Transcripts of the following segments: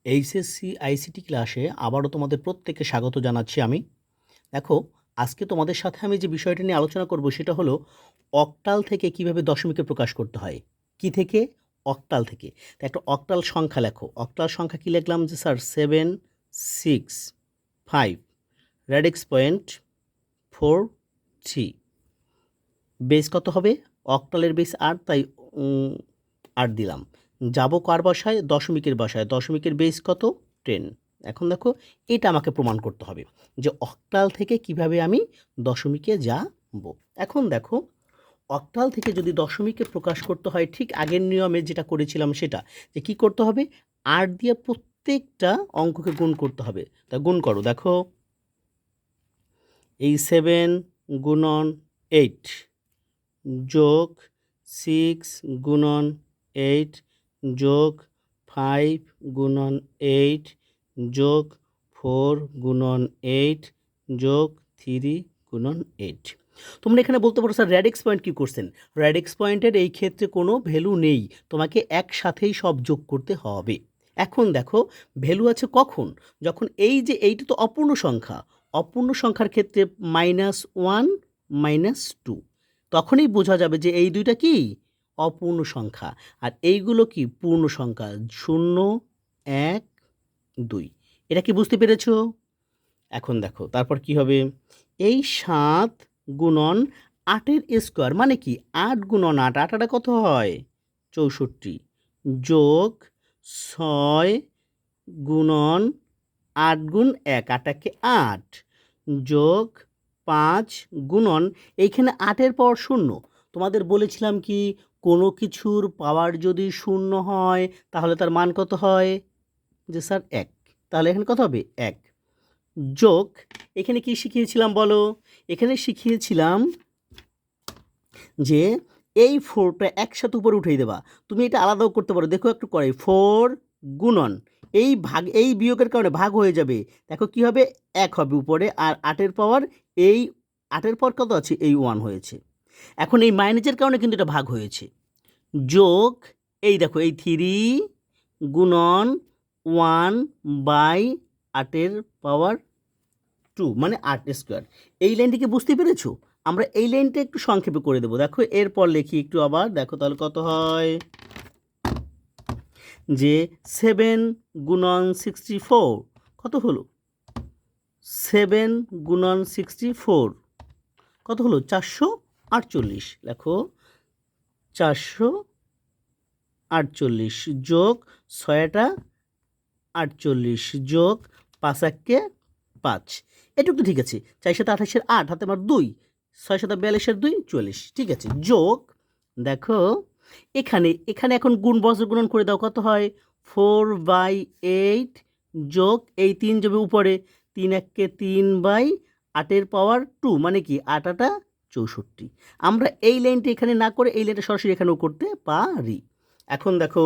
HSC ICT ক্লাসে আবারও তোমাদের প্রত্যেককে স্বাগত জানাচ্ছি আমি। দেখো, আজকে তোমাদের সাথে আমি যে বিষয়টা নিয়ে আলোচনা করব সেটা হলো অক্টাল থেকে কিভাবে দশমিকে প্রকাশ করতে হয়। কি থেকে? অক্টাল থেকে। তো একটা অক্টাল সংখ্যা লেখো। অক্টাল সংখ্যা কি লিখলাম যে স্যার 7 6 5 রেডিক্স পয়েন্ট 4 3। বেস কত হবে? অক্টালের বেস 8, তাই 8 দিলাম। যাবো কার বাসায়? দশমিকের বাসায়। দশমিকের বেস কত? 10। এখন দেখো, এটা আমাকে প্রমাণ করতে হবে যে অক্টাল থেকে কিভাবে আমি দশমিকে যাবো। এখন দেখো, অক্টাল থেকে যদি দশমিকে প্রকাশ করতে হয় ঠিক আগের নিয়মে যেটা করেছিলাম সেটা, যে কি করতে হবে? 8 দিয়ে প্রত্যেকটা অঙ্ককে গুণ করতে হবে। তা গুণ করো। দেখো, এই 7 গুণন 8 যোগ 6 গুণন 8 যোগ 5 গুণন 8 যোগ 4 গুণন 8 যোগ 3 গুণন 8। তোমরা এখানে বলতে পারো স্যার র্যাডিক্স পয়েন্ট কী করছেন? র্যাডিক্স পয়েন্টের এই ক্ষেত্রে কোনো ভ্যালু নেই, তোমাকে একসাথেই সব যোগ করতে হবে। এখন দেখো, ভ্যালু আছে কখন? যখন এই যে এইটা তো অপূর্ণ সংখ্যা, অপূর্ণ সংখ্যার ক্ষেত্রে -1 -2, তখনই বোঝা যাবে যে এই দুইটা কি অপূর্ণ সংখ্যা, আর এইগুলো কি পূর্ণ সংখ্যা। 0 1 2। এটা কি বুঝতে পেরেছো? এখন দেখো তারপর কি হবে? এই 7 গুণন 8-এর স্কোয়ার মানে কি 8 গুণন 8, 8 কত হয়? 64 যোগ 6 গুণন 8 গুণ 1, 8 8 যোগ 5 গুণন এইখানে 8-এর পাওয়ার 0। তোমাদের বলেছিলাম কি, কোনো কিছুর পাওয়ার যদি 0 হয় তাহলে তার মান কত হয়? যে স্যার 1। তাহলে এখানে কত হবে? 1 যোগ এখানে কি শিখিয়েছিলাম বলো? এখানে শিখিয়েছিলাম যে এই 4টা একসাথে উপরে উঠিয়ে দেবা। তুমি এটা আলাদাও করতে পারো, দেখো একটু করে। 4 গুণন এই ভাগ, এই বিয়োগের কারণে ভাগ হয়ে যাবে। দেখো কি হবে? 1 হবে উপরে, আর 8-এর পাওয়ার, এই 8-এর পাওয়ার কত আছে? এই 1 হয়েছে। এখন এই মাইনাসের কারণে কিন্তু এটা ভাগ হয়েছে। যোগ এই দেখো, এই 3 গুণন 1/8-এর পাওয়ার 2 মানে 8 স্কোয়ার। এই লাইনটিকে বুঝতে পেরেছো? আমরা এই লাইনটা একটু সংক্ষেপে করে দেবো। দেখো এরপর লিখি একটু আবার, দেখো তাহলে কত হয়? যে 7 গুণন 64 কত হলো? 7 গুণন 64 কত হলো? 448। লেখো 448 যোগ 6টা 48 যোগ 5 1 5। এটুকু তো ঠিক আছে। 4 7 28-এর 8 হাতে আমার 2, 6 7 42-এর 2 44, ঠিক আছে। যোগ দেখো এখানে এখন গুণ বজ্র গুণন করে দাও, কত হয়? 4/8 যোগ এই 3 যাবে উপরে, 3 1 3/8-এর পাওয়ার 2 মানে কি 8 8 64। আমরা এই লাইনটা এখানে না করে এই লাইনটা সরাসরি এখানেও করতে পারি। এখন দেখো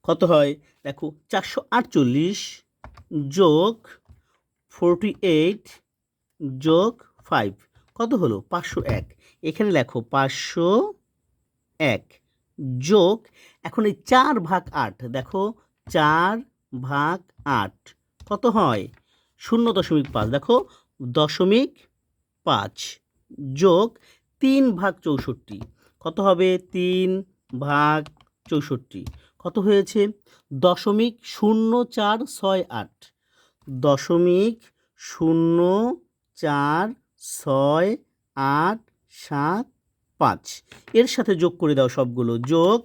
কত হয়? দেখো 448 যোগ 48 যোগ 5 কত হলো? 501। এখানে লেখো 501 যোগ এখন এই 4/8, দেখো 4/8 কত হয়? 0.5, দেখো 0.5 যোগ 3/64 কত হবে? 3/64 কত হয়েছে? 0.0468, 0.046875। এর সাথে যোগ করে দাও সবগুলো। যোগ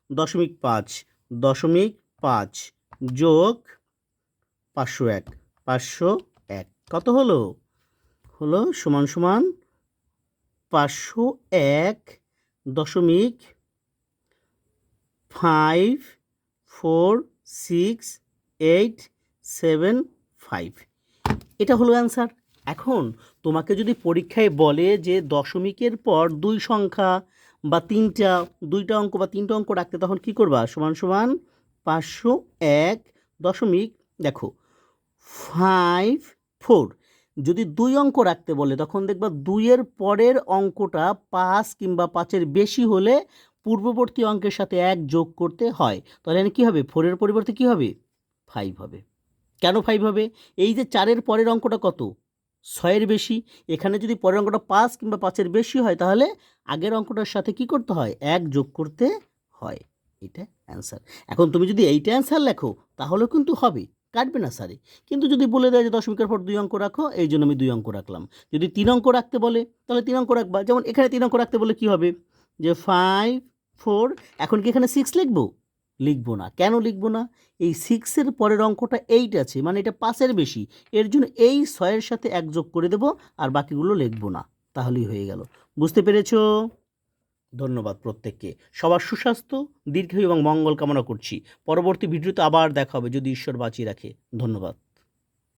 0.5 0.5 যোগ 501 501 কত হলো? হলো সমান সমান 501.54687 এটা হলো অ্যান্সার। এখন তোমাকে যদি পরীক্ষায় বলে যে দশমিকের পর দুই সংখ্যা বা দুইটা অঙ্ক বা তিনটা অঙ্ক রাখতে, তখন কি করবা? সমান সমান 501 দশমিক, দেখো 54। যদি দুই অঙ্ক রাখতে বলে তখন দেখবা 2-এর পরের অঙ্কটা 5 কিংবা 5-এর বেশি হলে পূর্ববর্তী অঙ্কের সাথে 1 যোগ করতে হয়। তাহলে এখানে কী হবে? 4-এর পরিবর্তে কী হবে? 5 হবে। কেন 5 হবে? এই যে 4-এর পরের অঙ্কটা কত? 6-এর বেশি। এখানে যদি পরের অঙ্কটা 5 কিংবা 5-এর বেশি হয় তাহলে আগের অঙ্কটার সাথে কি করতে হয়? 1 যোগ করতে হয়। এটা অ্যান্সার। এখন তুমি যদি এইটা অ্যান্সার লেখো তাহলেও কিন্তু হবে, কাটবে না স্যারে। কিন্তু যদি বলে দেয় যে দশমিকের পর 2 অঙ্ক রাখো, এই জন্য আমি 2 অঙ্ক রাখলাম। যদি 3 অঙ্ক রাখতে বলে তাহলে 3 অঙ্ক রাখবা। যেমন এখানে 3 অঙ্ক রাখতে বলে কি হবে? যে 5, 4, এখন কি এখানে 6 লিখবো? লিখবো না। কেন লিখবো না? এই 6-এর পরের অঙ্কটা 8 আছে, মানে এটা 5-এর বেশি। এর জন্য এই 6-এর সাথে 1 যোগ করে দেব, আর বাকিগুলো লিখবো না। তাহলেই হয়ে গেল। বুঝতে পেরেছো? ধন্যবাদ প্রত্যেককে। সবার সুস্বাস্থ্য, দীর্ঘায়ু এবং মঙ্গল কামনা করছি। পরবর্তী ভিডিওতে আবার দেখা হবে যদি ঈশ্বর বাঁচিয়ে রাখে। ধন্যবাদ।